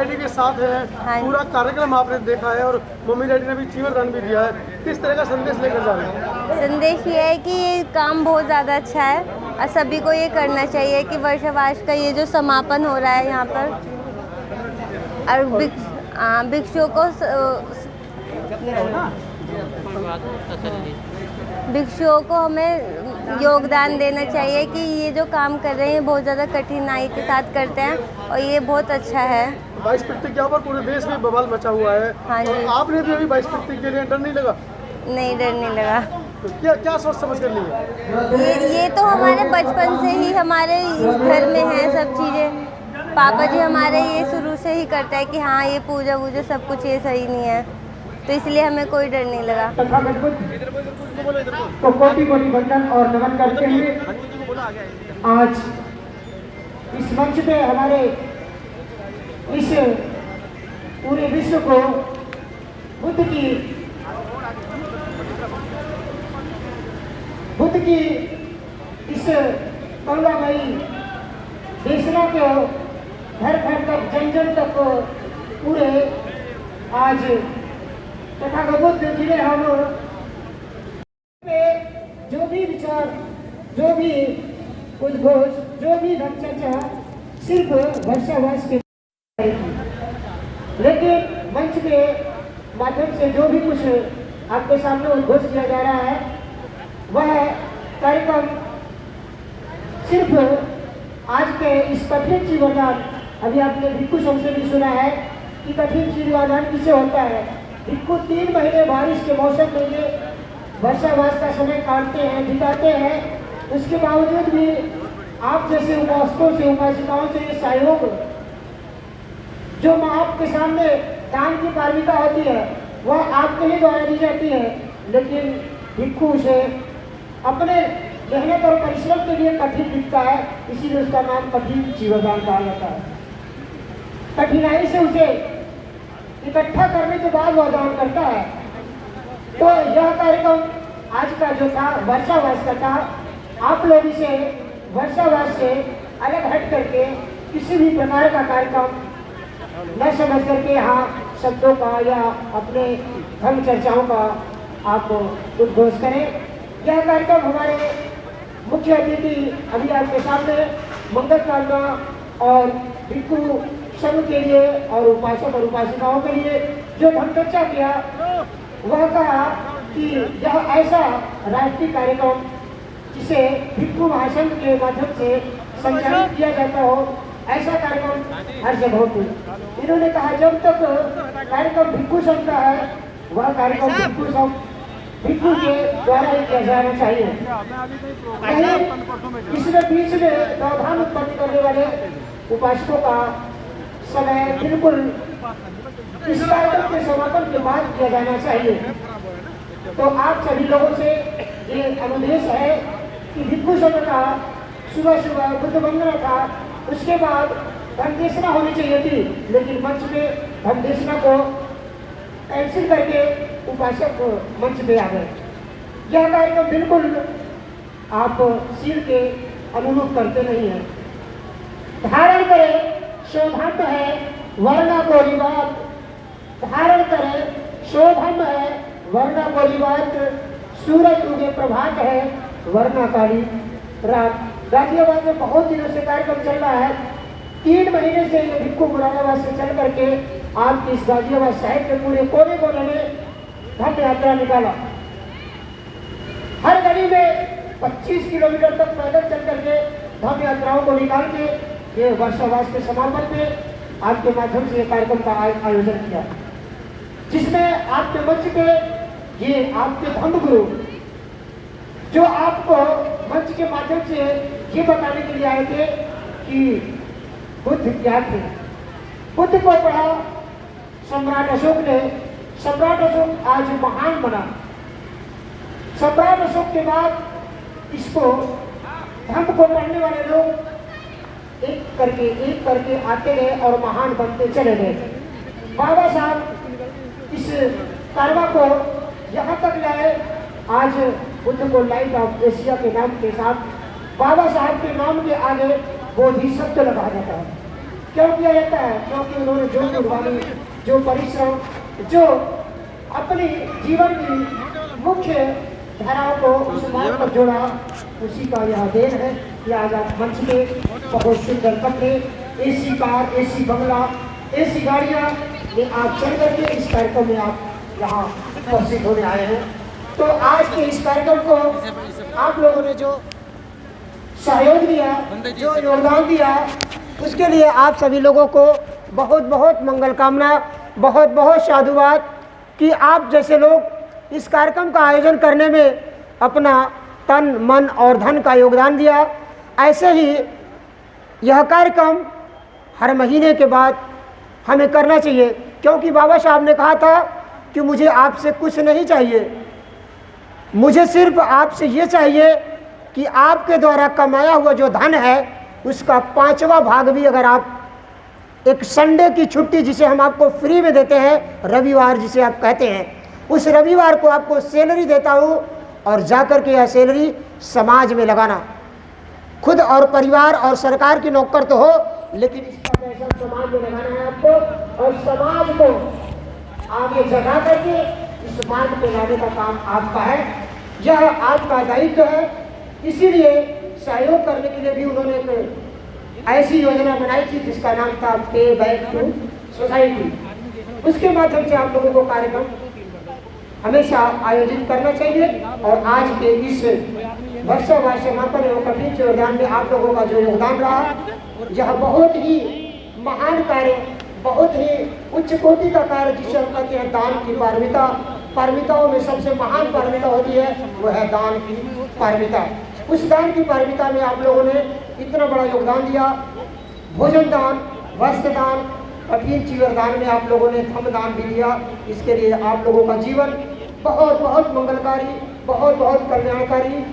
Daddy के साथ है। हाँ। पूरा कार्यक्रम आपने देखा है और मम्मी डैडी ने भी जीवन दान भी दिया है। किस तरह का संदेश लेकर जा रहे हैं? संदेश ये है कि ये काम बहुत ज़्यादा अच्छा है और सभी को ये करना चाहिए कि वर्षावास का ये जो समापन हो रहा है यहाँ पर, और भिक्षुओं को भिक्षुओं को हमें योगदान देना चाहिए कि ये जो काम कर रहे हैं बहुत ज़्यादा कठिनाई के साथ करते हैं और ये बहुत अच्छा है। 22 प्रतिज्ञा पर पूरे देश में बवाल मचा हुआ है। हाँ जी। और आपने भी अभी 22 प्रतिज्ञा के लिए डर नहीं लगा? नहीं, डर नहीं लगा। तो क्या सोच समझ कर लिए? ये तो हमारे बचपन से ही हमारे घर में है सब चीज़ें। पापा जी हमारे ये शुरू से ही करते हैं कि हाँ ये पूजा वूजा सब कुछ ये सही नहीं है, तो इसलिए हमें कोई डर नहीं लगा। तो कोटि कोटि वंदन और नमन करते हुए आज इस मंच पे हमारे इस पूरे विश्व को बुद्ध की इस करुणामयी देशना को घर घर तक जन जन तक पूरे आज तथागत बुद्ध जी ने हम जो भी विचार, जो भी उद्घोष, जो भी धर्म चर्चा सिर्फ वर्षावास के, लेकिन मंच के माध्यम से जो भी कुछ आपके सामने उद्घोष किया जा रहा है वह कार्यक्रम सिर्फ आज के इस कठिन जीवनदान, अभी आपने भिक्षु से भी सुना है कि कठिन जीवनदान किसे होता है। भिक्षु 3 महीने बारिश के मौसम में ये वर्षावास का समय काटते हैं, बिताते हैं। उसके बावजूद भी आप जैसे उपासकों से, उपासिकाओं से ये सहयोग जो आपके सामने दान की पारमिता होती है वह आपके ही द्वारा दी जाती है, लेकिन भिक्षु से अपने मेहनत और परिश्रम के लिए कठिन दिखता है, इसीलिए उसका नाम कठिन जीवनदान कहा जाता है। कठिनाई से उसे इकट्ठा करने के बाद वह दान करता है। तो यह कार्यक्रम आज का जो था वर्षावास का था, आप लोग इसे वर्षावास से अलग हट करके किसी भी प्रकार का कार्यक्रम न समझ करके यहाँ शब्दों का या अपने धर्म चर्चाओं का आप उद्घोष करें। यह कार्यक्रम हमारे मुख्य अतिथि अभी आपके सामने मंगल कामना और भिक्षु संघ के लिए और उपासक और उपासिकाओं के लिए जो धर्म चर्चा किया, वह कहा कि यह ऐसा राष्ट्रीय कार्यक्रम जिसे भिक्षु महासंघ के माध्यम से संचालित किया जाता हो, ऐसा कार्यक्रम हर जगह हो। इन्होंने कहा जब तक कार्यक्रम भिक्षु संघ का है वह कार्यक्रम भिक्षु संघ भिक्षु के द्वारा ही किया जाना चाहिए। इसमें बीच में व्यवधान उत्पन्न करने वाले उपासकों का समय बिल्कुल इस कार्यक्रम के समापन के बाद किया जाना चाहिए। तो आप सभी लोगों से ये अनुदेश है कि भिक्षु संघ का सुबह सुबह बुद्ध वंदना था, उसके बाद धर्मदेशना होनी चाहिए थी, लेकिन मंच में धर्मदेशना को कैंसिल करके उपासक मंच पे आ गए। यह कार्यक्रम बिल्कुल आप शील के अनुरूप करते नहीं हैं। धारण करें शोधन है वर्णा को रिवाज, धारण करें शोधन है वर्णा को रिवाज, सूरज उगे प्रभात है वर्णा काली रात। गाजियाबाद में बहुत दिनों से कार्यक्रम चल रहा है। 3 महीने से ये भिक्षु मुरादाबाद से चल करके आपकी इस गाजियाबाद शहर के पूरे कोने कोने में धम्म यात्रा निकाला। हर गली में 25 किलोमीटर तक पैदल चल करके धम्म यात्राओं को निकाल के ये वर्षावास के समापन पे आपके माध्यम से ये कार्यक्रम का आयोजन किया, जिसमें आपके मंच पे ये आपके धम्म गुरु जो आपको मंच के माध्यम से ये बताने के लिए आए थे कि बुद्ध क्या थे। बुद्ध को पढ़ा सम्राट अशोक ने। सम्राट अशोक आज महान बना। सम्राट अशोक के बाद इसको धर्म को पढ़ने वाले लोग एक करके आते गए और महान बनते चले गए। बाबा साहब इस कारवा को यहाँ तक लाए। आज बुद्ध को लाइट ऑफ एशिया के नाम के साथ बाबा साहब के नाम के आगे बोधिसत्व लगा जाता है। क्यों किया जाता है? क्योंकि उन्होंने जो कुर्बानी, जो परिश्रम, जो अपनी जीवन की मुख्य धाराओं को उस मार्ग पर जोड़ा, उसी का यह देन है कि आज आप मंच पे बहुत सुंदर कपड़े, एसी कार, एसी बंगला, एसी गाड़ियाँ में आप चल करके इस कार्यक्रम में आप यहाँ उपस्थित होने आए हैं। तो आज के इस कार्यक्रम को आप लोगों ने जो सहयोग दिया, जो योगदान दिया, उसके लिए आप सभी लोगों को बहुत बहुत मंगल कामना, बहुत बहुत साधुवाद कि आप जैसे लोग इस कार्यक्रम का आयोजन करने में अपना तन, मन और धन का योगदान दिया। ऐसे ही यह कार्यक्रम हर महीने के बाद हमें करना चाहिए, क्योंकि बाबा साहब ने कहा था कि मुझे आपसे कुछ नहीं चाहिए, मुझे सिर्फ आपसे ये चाहिए कि आपके द्वारा कमाया हुआ जो धन है उसका 5वां भाग भी अगर आप एक संडे की छुट्टी जिसे हम आपको फ्री में देते हैं, रविवार जिसे आप कहते हैं, उस रविवार को आपको सैलरी देता हूँ और जाकर के यह सैलरी समाज में लगाना। खुद और परिवार और सरकार की नौकर तो हो, लेकिन इसका पैसा समाज में लगाना है आपको, और समाज को आगे जगा करके इस मार्ग पे लाने का काम आपका है। यह आपका दायित्व है। इसीलिए सहयोग करने के लिए भी उन्होंने एक ऐसी योजना बनाई थी जिसका नाम था पे बैक टू सोसाइटी। उसके माध्यम से आप लोगों को कार्यक्रम हमेशा आयोजित करना चाहिए। और आज के इस वर्षावार समापन एवं कठिन योगदान में आप लोगों का जो योगदान रहा, यह बहुत ही महान कार्य, बहुत ही उच्च कोटि का कार्य, जिसे हम कहते हैं दान की पारमिता। पारमिताओं में सबसे महान पारमिता होती है, वह है दान की पारमिता। उस दान की पारमिता में आप लोगों ने इतना बड़ा योगदान दिया। भोजन दान, वस्त्र दान, कठिन चीवर दान में आप लोगों ने धम दान भी दिया। इसके लिए आप लोगों का जीवन बहुत बहुत मंगलकारी, बहुत बहुत कल्याणकारी।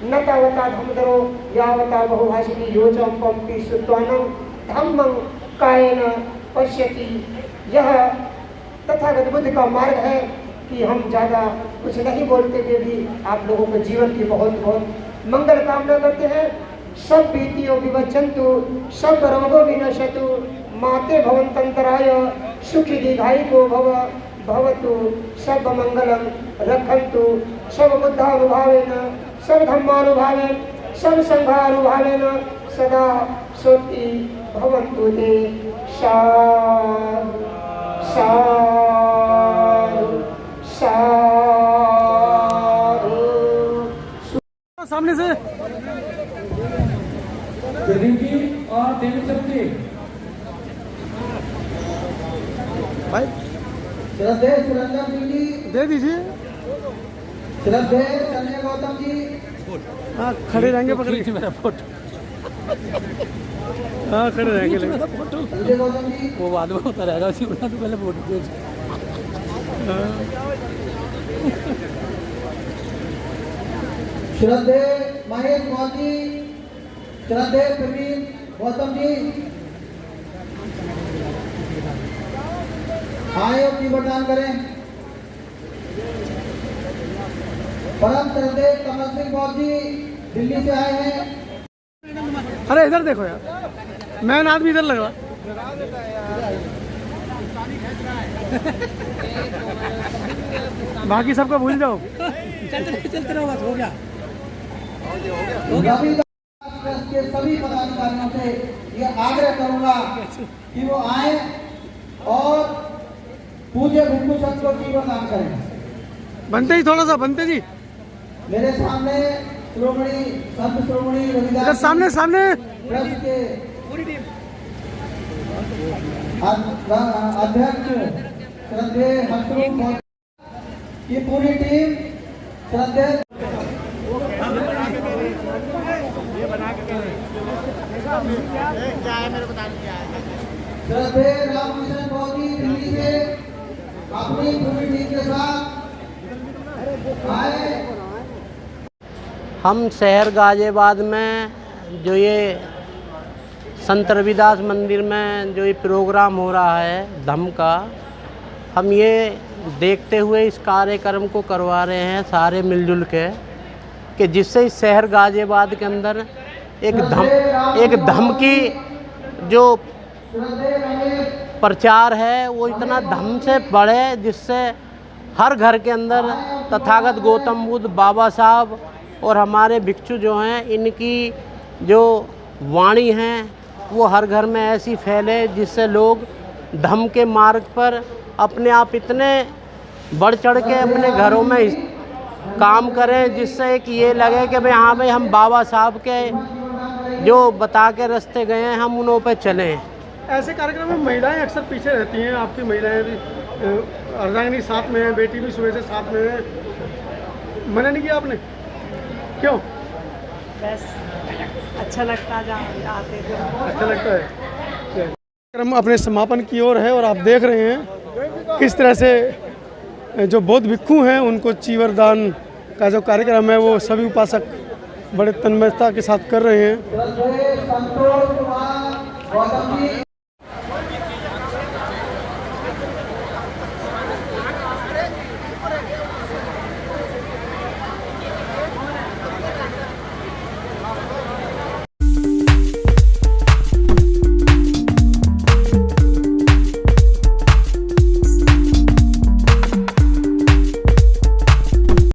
नतावता धमधरो यावता बहुभाषिणी योचम पंपी सुत्वानम धम्मं कायेन पश्यति। यह तथागत बुद्ध का मार्ग है कि हम ज़्यादा कुछ नहीं बोलते हुए भी आप लोगों के जीवन की बहुत बहुत मंगल कामना करते हैं। सब बीतियों विवचंतु, सब रोगों विनशतु, माते भवंतंतराय सुखी दीर्घायु भव भवतु, सब मंगलम रखन्तु, सब बुद्धानुभावेन, सब धम्मानुभावेन, सब संघानुभावेन सदा सोति भवन्तु ते। साधु साधु साधु। सामने से जी और देवी शक्ति भाई श्रद्धेय सुरंजन सिंह जी, दे दीजिए। श्रद्धेय संजय गौतम जी, हाँ खड़े रहेंगे, पकड़ के मेरा फोटो। हाँ खड़े रहेंगे। विजय गौतम जी, वो बाद में होता रहेगा, उसी तो पहले फोटो खींच। श्रद्धेय महेश गौतम जी, श्रद्धेय प्रवीण गौतम जी, आए और की वरदान करें। परम श्रद्धेय कमल सिंह गौतम जी दिल्ली से आए हैं। अरे इधर देखो यार, मैन आदमी इधर लग रहा। बाकी सबका भूल जाओ। चलते रहो, बस हो गया। रवि ट्रस्ट के सभी पदाधिकारियों से ये आग्रह करूंगा कि वो आए और पूज्य भिक्षु संत को जीवनदान करें। बनते ही थोड़ा सा, बनते जी मेरे सामने श्रोमणी संत श्रोमणी रविदास इधर सामने सामने ट्रस्ट के अध्यक्ष श्रद्धेय हसरूम की पूरी टीम, श्रद्धेय श्रद्धेय रामकिशन गौरी दिल्ली से अपनी पूरी टीम के साथ आए। हम शहर गाजियाबाद में जो ये संत रविदास मंदिर में जो ये प्रोग्राम हो रहा है धम्म का, हम ये देखते हुए इस कार्यक्रम को करवा रहे हैं सारे मिलजुल के, कि जिससे इस शहर गाजियाबाद के अंदर एक धम्म की जो प्रचार है वो इतना धम से बढ़े जिससे हर घर के अंदर तथागत गौतम बुद्ध, बाबा साहब और हमारे भिक्षु जो हैं, इनकी जो वाणी हैं वो हर घर में ऐसी फैले जिससे लोग धम्म के मार्ग पर अपने आप इतने बढ़ चढ़ के अपने घरों में काम करें जिससे एक ये लगे कि भाई हाँ भाई हम बाबा साहब के जो बता के रास्ते गए हैं हम उन्हों पे चलें। ऐसे कार्यक्रम में महिलाएं अक्सर पीछे रहती हैं, आपकी महिलाएं भी अर्धांगिनी साथ में है, बेटी भी सुबह से साथ में है, मना नहीं किया आपने? क्यों? बस अच्छा लगता आते थे। अच्छा लगता है। कार्यक्रम अपने समापन की ओर है और आप देख रहे हैं किस तरह से जो बौद्ध भिक्षु हैं उनको चीवर दान का जो कार्यक्रम है वो सभी उपासक बड़े तन्मयता के साथ कर रहे हैं।